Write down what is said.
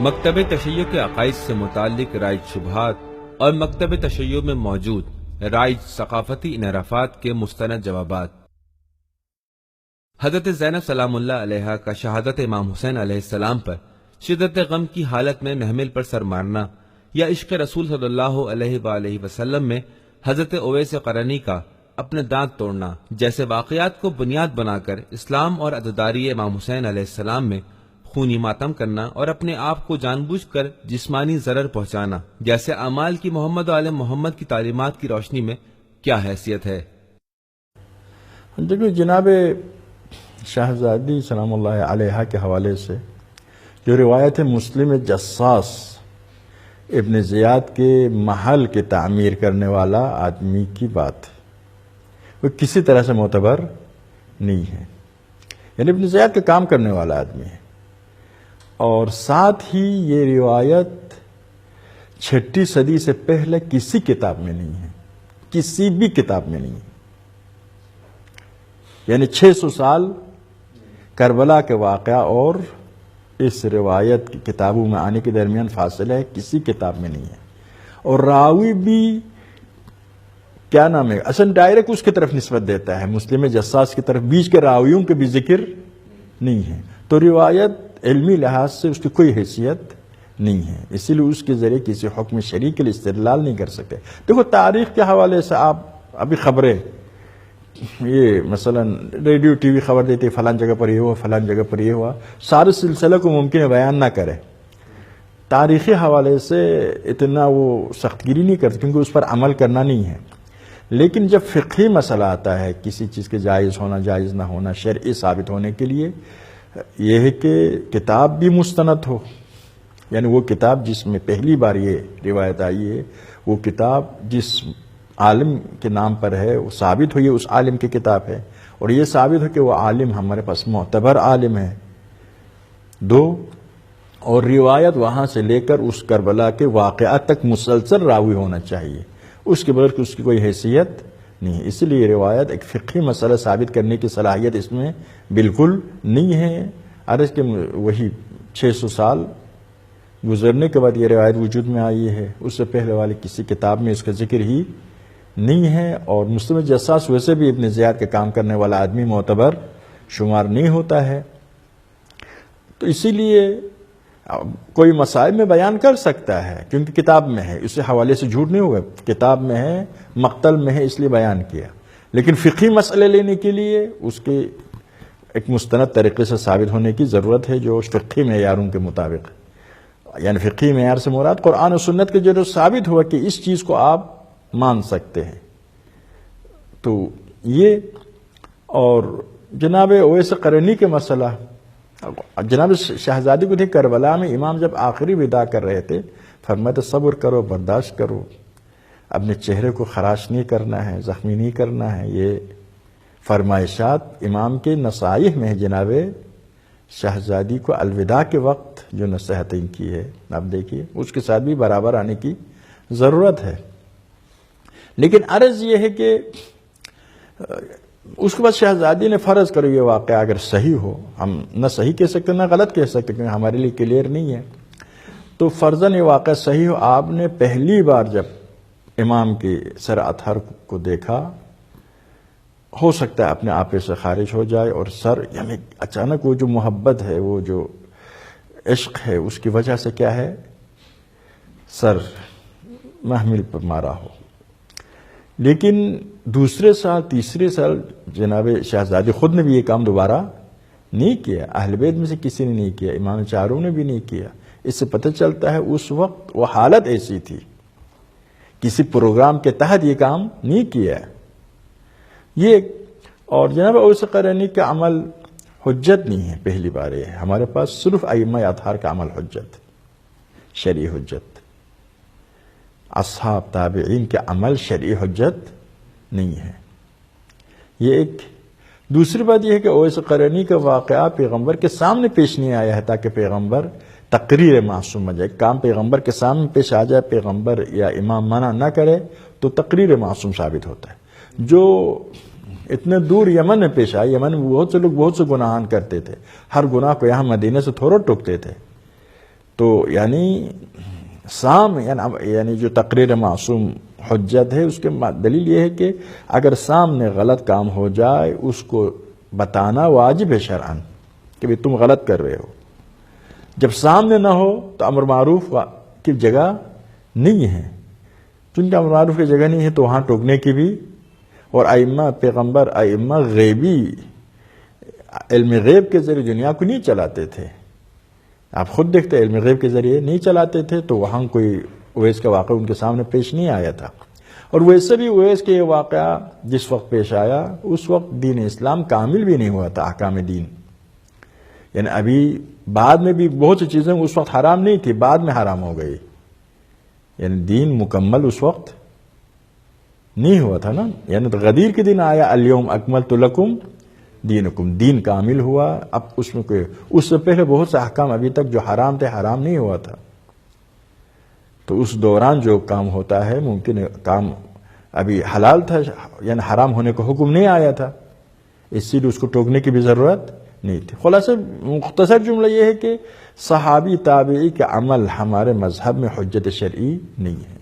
مکتب تشیع کے عقائد سے متعلق رائج شبہات اور مکتب تشیع میں موجود رائج ثقافتی انحرافات کے مستند جوابات۔ حضرت زینب سلام اللہ علیہا کا شہادت امام حسین علیہ السلام پر شدت غم کی حالت میں محمل پر سر مارنا، یا عشق رسول صلی اللہ علیہ وآلہ وسلم میں حضرت اویس قرنی کا اپنے دانت توڑنا جیسے واقعات کو بنیاد بنا کر اسلام اور عزاداری امام حسین علیہ السلام میں خونی ماتم کرنا اور اپنے آپ کو جان بوجھ کر جسمانی ضرر پہنچانا جیسے اعمال کی محمد و آل محمد کی تعلیمات کی روشنی میں کیا حیثیت ہے؟ دیکھو جناب شہزادی سلام اللہ علیہ کے حوالے سے جو روایت ہے مسلم جساس ابن زیاد کے محل کی تعمیر کرنے والا آدمی کی بات ہے، وہ کسی طرح سے معتبر نہیں ہے، یعنی ابن زیاد کا کام کرنے والا آدمی ہے، اور ساتھ ہی یہ روایت 6 صدی سے پہلے کسی کتاب میں نہیں ہے، کسی بھی کتاب میں نہیں ہے، یعنی 600 سال کربلا کے واقعہ اور اس روایت کی کتابوں میں آنے کے درمیان فاصلہ ہے، کسی کتاب میں نہیں ہے، اور راوی بھی کیا نام ہے اصل ڈائریکٹ اس کی طرف نسبت دیتا ہے، مسلم جساس کی طرف، بیچ کے راویوں کے بھی ذکر نہیں ہے، تو روایت علمی لحاظ سے اس کی کوئی حیثیت نہیں ہے، اسی لیے اس کے ذریعے کسی حکم شرعی کے لیے استدلال نہیں کر سکتے۔ دیکھو تاریخ کے حوالے سے آپ ابھی خبریں، یہ مثلا ریڈیو ٹی وی خبر دیتی ہے فلان جگہ پر یہ ہوا، فلان جگہ پر یہ ہوا، سارے سلسلے کو ممکن ہے بیان نہ کرے، تاریخی حوالے سے اتنا وہ سخت گیری نہیں کرتے کیونکہ اس پر عمل کرنا نہیں ہے، لیکن جب فقہی مسئلہ آتا ہے کسی چیز کے جائز ہونا جائز نہ ہونا شرعی ثابت ہونے کے لیے، یہ ہے کہ کتاب بھی مستند ہو، یعنی وہ کتاب جس میں پہلی بار یہ روایت آئی ہے، وہ کتاب جس عالم کے نام پر ہے وہ ثابت ہو یہ اس عالم کی کتاب ہے، اور یہ ثابت ہو کہ وہ عالم ہمارے پاس معتبر عالم ہے، 2، اور روایت وہاں سے لے کر اس کربلا کے واقعات تک مسلسل راوی ہونا چاہیے، اس کے بغیر اس کی کوئی حیثیت نہیں ہے، اس لیے روایت ایک فقہی مسئلہ ثابت کرنے کی صلاحیت اس میں بالکل نہیں ہے۔ عرض کہ وہی 600 سال گزرنے کے بعد یہ روایت وجود میں آئی ہے، اس سے پہلے والی کسی کتاب میں اس کا ذکر ہی نہیں ہے، اور مسلم جساس ویسے بھی ابن زیاد کے کام کرنے والا آدمی معتبر شمار نہیں ہوتا ہے، تو اسی لیے کوئی مسائل میں بیان کر سکتا ہے کیونکہ کتاب میں ہے، اس حوالے سے جھوٹ نہیں ہوگا، کتاب میں ہے، مقتل میں ہے، اس لیے بیان کیا، لیکن فقہی مسئلے لینے کے لیے اس کے ایک مستند طریقے سے ثابت ہونے کی ضرورت ہے جو فقہی معیاروں کے مطابق، یعنی فقہی معیار سے مراد قرآن و سنت کے جو ثابت ہوا کہ اس چیز کو آپ مان سکتے ہیں، تو یہ۔ اور جناب اویس قرنی کے مسئلہ، جناب شہزادی کو دیکھ کربلا میں امام جب آخری وداع کر رہے تھے فرماتے صبر کرو، برداشت کرو، اپنے چہرے کو خراش نہیں کرنا ہے، زخمی نہیں کرنا ہے، یہ فرمائشات امام کے نصائح میں ہے۔ جناب شہزادی کو الوداع کے وقت جو نصیحتیں کی ہے آپ دیکھیے، اس کے ساتھ بھی برابر آنے کی ضرورت ہے، لیکن عرض یہ ہے کہ اس کے بعد شہزادی نے فرض کرو یہ واقعہ اگر صحیح ہو، ہم نہ صحیح کہہ سکتے نہ غلط کہہ سکتے کیونکہ ہمارے لیے کلیئر نہیں ہے، تو فرضاً یہ واقعہ صحیح ہو، آپ نے پہلی بار جب امام کے سر اطہر کو دیکھا، ہو سکتا ہے اپنے آپے سے خارج ہو جائے، اور سر یعنی اچانک وہ جو محبت ہے، وہ جو عشق ہے، اس کی وجہ سے کیا ہے سر محمل پر مارا ہو، لیکن دوسرے سال تیسرے سال جناب شہزادی خود نے بھی یہ کام دوبارہ نہیں کیا، اہل بیت میں سے کسی نے نہیں کیا، امام چاروں نے بھی نہیں کیا، اس سے پتہ چلتا ہے اس وقت وہ حالت ایسی تھی، کسی پروگرام کے تحت یہ کام نہیں کیا یہ۔ اور جناب اویس قرنی کا عمل حجت نہیں ہے، پہلی بار یہ ہے ہمارے پاس صرف ائمہ اطہار کا عمل حجت، شرعی حجت، اصحاب تابعین کے عمل شرعی حجت نہیں ہے، یہ ایک۔ دوسری بات یہ ہے کہ اویس قرنی کا واقعہ پیغمبر کے سامنے پیش نہیں آیا ہے تاکہ پیغمبر تقریر معصوم بن جائے، کام پیغمبر کے سامنے پیش آ جائے، پیغمبر یا امام منع نہ کرے تو تقریر معصوم ثابت ہوتا ہے، جو اتنے دور یمن میں پیش آئے، یمن میں بہت سے لوگ بہت سے گناہان کرتے تھے، ہر گناہ کو یہاں مدینے سے تھوڑا ٹوکتے تھے، تو یعنی سام یعنی جو تقریر معصوم حجت ہے، اس کے دلیل یہ ہے کہ اگر سامنے غلط کام ہو جائے اس کو بتانا واجب ہے شرعاً کہ بھی تم غلط کر رہے ہو. جب سامنے نہ ہو تو امر معروف کی جگہ نہیں ہے. چونکہ امر معروف کی جگہ نہیں ہے تو وہاں ٹوکنے کی بھی. اور ائمہ پیغمبر ائمہ غیبی علم غیب کے ذریعے دنیا کو نہیں چلاتے تھے. آپ خود دیکھتے علم غیب کے ذریعے نہیں چلاتے تھے تو وہاں کوئی اویس کا واقعہ ان کے سامنے پیش نہیں آیا تھا. اور ویسے بھی اویس کے یہ واقعہ جس وقت پیش آیا اس وقت دین اسلام کامل بھی نہیں ہوا تھا. احکام دین یعنی ابھی بعد میں بھی بہت سی چیزیں اس وقت حرام نہیں تھی، بعد میں حرام ہو گئی. یعنی دین مکمل اس وقت نہیں ہوا تھا نا. یعنی تو غدیر کے دن آیا الیوم اکملت لکم دینکم، دین کامل ہوا. اب اس میں کوئی اس سے پہلے بہت سے احکام ابھی تک جو حرام تھے حرام نہیں ہوا تھا. تو اس دوران جو کام ہوتا ہے ممکن کام ابھی حلال تھا، یعنی حرام ہونے کا حکم نہیں آیا تھا، اس لیے اس کو ٹوکنے کی بھی ضرورت نہیں تھی. خلاصہ مختصر جملہ یہ ہے کہ صحابی تابعی کا عمل ہمارے مذہب میں حجت شرعی نہیں ہے.